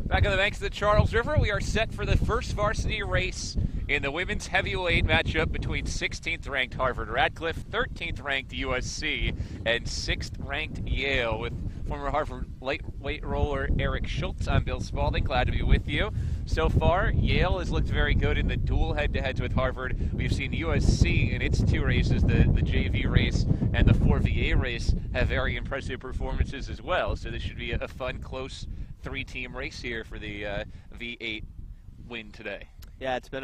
Back on the banks of the Charles River, we are set for the first varsity race in the women's heavyweight matchup between 16th-ranked Harvard Radcliffe, 13th-ranked USC, and 6th-ranked Yale. With former Harvard lightweight roller Eric Schultz, I'm Bill Spalding. Glad to be with you. So far, Yale has looked very good in the dual head-to-heads with Harvard. We've seen USC in its two races, the JV race and the 4VA race, have very impressive performances as well. So this should be a fun, close three-team race here for the V8 win today. Yeah, it's been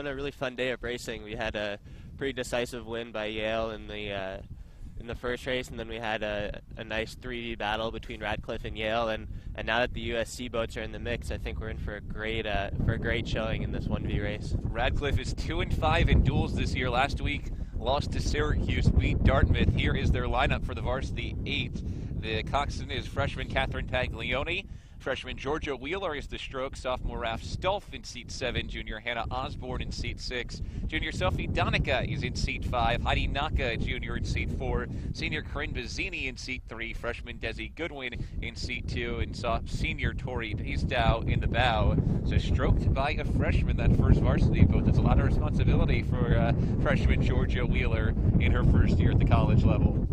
a really fun day of racing. We had a pretty decisive win by Yale in the first race, and then we had a nice 3D battle between Radcliffe and Yale, and now that the USC boats are in the mix, I think we're in for a great showing in this 1V race. Radcliffe is 2-5 in duels this year. Last week, lost to Syracuse, beat Dartmouth. Here is their lineup for the varsity 8. The coxswain is freshman Catherine Taglioni. Freshman Georgia Wheeler is the stroke. Sophomore Raf Stolf in seat 7. Junior Hannah Osborne in seat 6. Junior Sophie Donica is in seat 5. Heidi Naka, junior, in seat 4. Senior Corinne Bazzini in seat 3. Freshman Desi Goodwin in seat 2. And senior Tori Pacedow in the bow. So stroked by a freshman, that first varsity boat. That's a lot of responsibility for freshman Georgia Wheeler in her first year at the college level.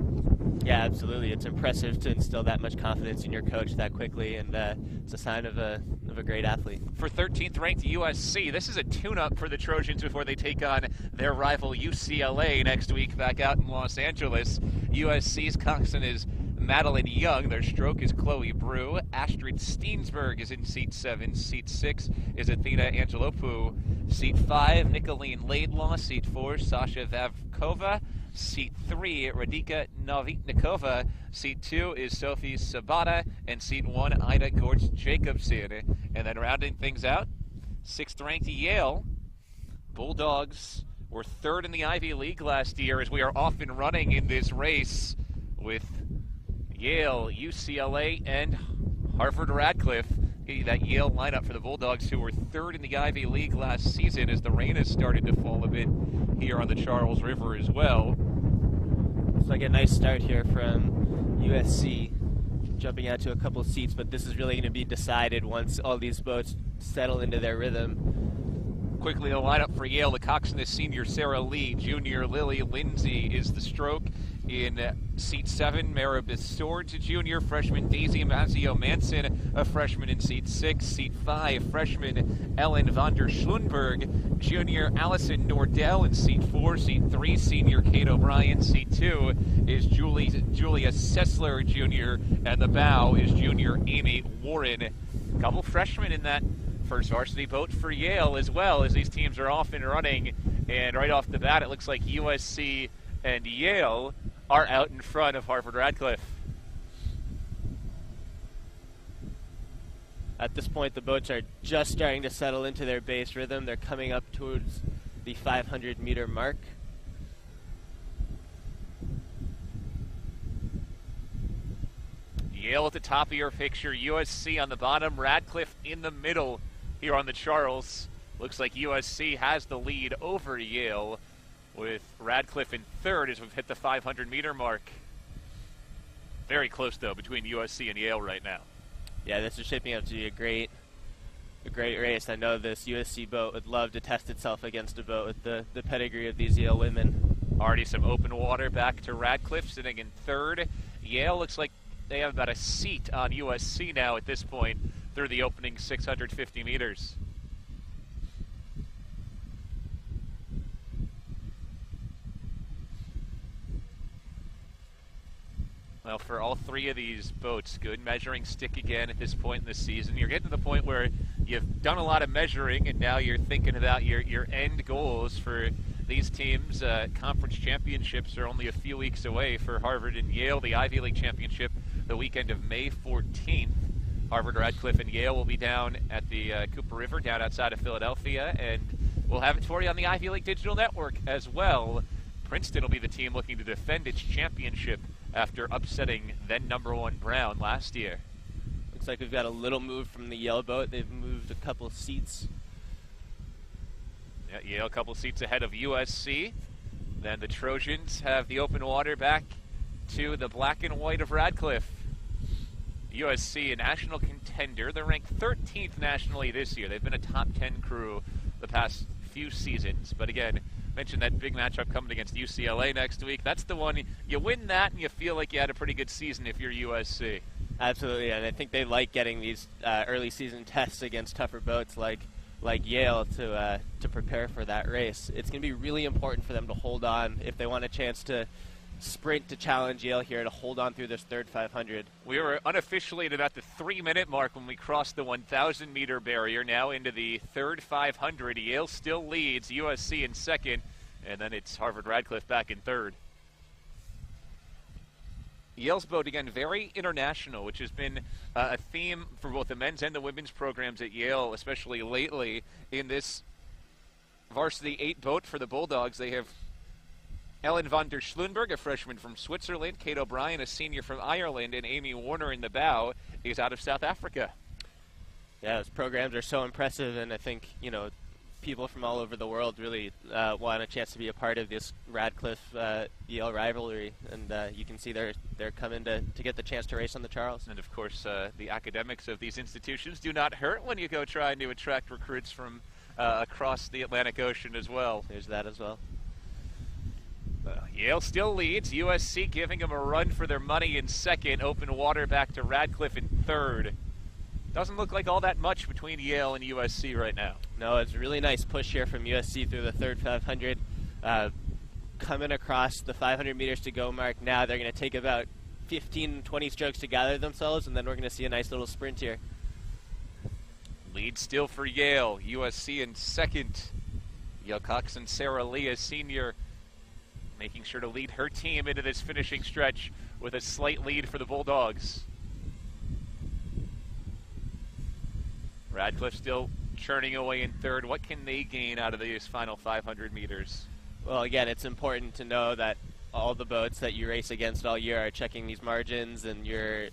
Yeah, absolutely. It's impressive to instill that much confidence in your coach that quickly, and it's a sign of a great athlete. For 13th-ranked USC, this is a tune-up for the Trojans before they take on their rival UCLA next week back out in Los Angeles. USC's coxswain is Madeline Young. Their stroke is Chloe Brew. Astrid Steensberg is in seat 7. Seat 6 is Athena Angelopou. Seat 5, Nicolene Laidlaw. Seat 4, Sasha Vavkova. Seat 3, Radika Novitnikova. Seat 2 is Sophie Sabata. And Seat 1, Ida Gortz-Jacobson. And then rounding things out, 6th-ranked Yale. Bulldogs were 3rd in the Ivy League last year, as we are off and running in this race with Yale, UCLA, and Harvard Radcliffe. That Yale lineup for the Bulldogs, who were 3rd in the Ivy League last season, as the rain has started to fall a bit here on the Charles River as well. Looks like a nice start here from USC, jumping out to a couple seats, but this is really going to be decided once all these boats settle into their rhythm. Quickly, the lineup for Yale, the coxswain is senior Sarah Lee. Junior Lily Lindsay is the stroke. In seat 7, Maribeth Swords, a junior. Freshman Daisy Mazio Manson, a freshman, in seat 6. Seat 5, freshman Ellen von der Schlunberg. Junior Allison Nordell in seat 4. Seat 3, senior Kate O'Brien. Seat 2 is Julia Sessler, junior. And the bow is junior Amy Warren. A couple freshmen in that first varsity boat for Yale as well, as these teams are off and running. And right off the bat, it looks like USC and Yale are out in front of Harvard Radcliffe. At this point, the boats are just starting to settle into their base rhythm. They're coming up towards the 500-meter mark. Yale at the top of your picture, USC on the bottom, Radcliffe in the middle here on the Charles. Looks like USC has the lead over Yale, with Radcliffe in 3rd as we've hit the 500-meter mark. Very close, though, between USC and Yale right now. Yeah, this is shaping up to be a great race. I know this USC boat would love to test itself against a boat with the pedigree of these Yale women. Already some open water back to Radcliffe, sitting in 3rd. Yale looks like they have about a seat on USC now at this point through the opening 650 meters. Well, for all three of these boats, good measuring stick again at this point in the season. You're getting to the point where you've done a lot of measuring, and now you're thinking about your end goals for these teams. Conference championships are only a few weeks away for Harvard and Yale. The Ivy League championship the weekend of May 14th. Harvard, Radcliffe, and Yale will be down at the Cooper River, down outside of Philadelphia, and we'll have it for you on the Ivy League Digital Network as well. Princeton will be the team looking to defend its championship after upsetting then #1 Brown last year. Looks like we've got a little move from the Yale boat. They've moved a couple seats. Yeah, Yale a couple seats ahead of USC. Then the Trojans have the open water back to the black and white of Radcliffe. USC, a national contender. They're ranked 13th nationally this year. They've been a top 10 crew the past few seasons. But again, mentioned that big matchup coming against UCLA next week. That's the one, you win that and you feel like you had a pretty good season if you're USC. Absolutely, and I think they like getting these early season tests against tougher boats like Yale to prepare for that race. It's going to be really important for them to hold on if they want a chance to sprint to challenge Yale here, to hold on through this third 500. We were unofficially at about the 3-minute mark when we crossed the 1,000-meter barrier. Now into the third 500. Yale still leads, USC in second, and then it's Harvard Radcliffe back in third. Yale's boat, again, very international, which has been a theme for both the men's and the women's programs at Yale, especially lately. In this varsity 8 boat for the Bulldogs, they have Ellen van der Schloenberg, a freshman from Switzerland, Kate O'Brien, a senior from Ireland, and Amy Warner in the bow is out of South Africa. Yeah, those programs are so impressive, and I think, people from all over the world really want a chance to be a part of this Radcliffe-Yale rivalry, and you can see they're coming to get the chance to race on the Charles. And of course, the academics of these institutions do not hurt when you go trying to attract recruits from across the Atlantic Ocean as well. There's that as well. Yale still leads. USC giving them a run for their money in second. Open water back to Radcliffe in third. Doesn't look like all that much between Yale and USC right now. No, it's a really nice push here from USC through the third 500. Coming across the 500 meters to go mark now, they're going to take about 15, 20 strokes to gather themselves, and then we're going to see a nice little sprint here. Lead still for Yale. USC in second. Yale coxswain Sarah Lee, a senior, making sure to lead her team into this finishing stretch with a slight lead for the Bulldogs. Radcliffe still churning away in third. What can they gain out of these final 500 meters? Well, again, it's important to know that all the boats that you race against all year are checking these margins, and you're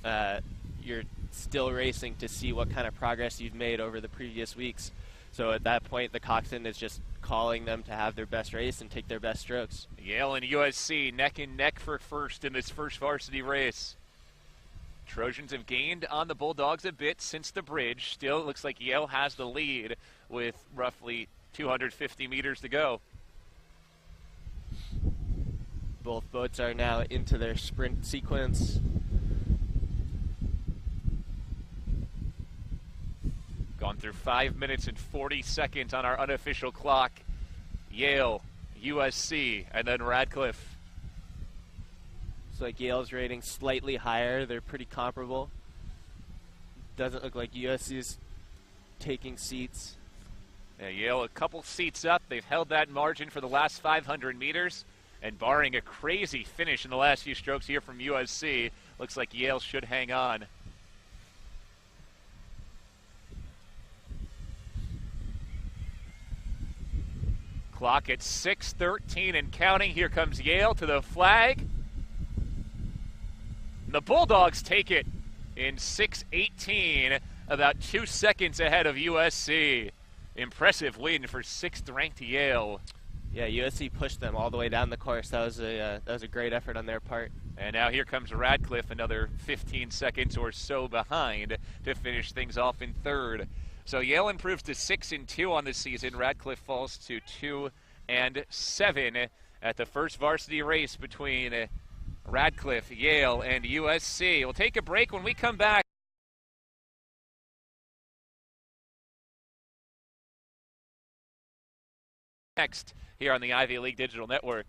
still racing to see what kind of progress you've made over the previous weeks. So at that point, the coxswain is just calling them to have their best race and take their best strokes. Yale and USC neck and neck for first in this first varsity race. Trojans have gained on the Bulldogs a bit since the bridge. Still, it looks like Yale has the lead with roughly 250 meters to go. Both boats are now into their sprint sequence. Gone through 5 minutes and 40 seconds on our unofficial clock. Yale, USC, and then Radcliffe. Looks like Yale's rating slightly higher. They're pretty comparable. Doesn't look like USC's taking seats. Yeah, Yale a couple seats up. They've held that margin for the last 500 meters. And barring a crazy finish in the last few strokes here from USC, looks like Yale should hang on. Clock at 6:13 and counting. Here comes Yale to the flag. The Bulldogs take it in 6:18, about 2 seconds ahead of USC. Impressive win for 6th-ranked Yale. Yeah, USC pushed them all the way down the course. That was a great effort on their part. And now here comes Radcliffe, another 15 seconds or so behind to finish things off in third. So Yale improves to 6-2 on the season. Radcliffe falls to 2-7 at the first varsity race between Radcliffe, Yale, and USC. We'll take a break. When we come back, next here on the Ivy League Digital Network.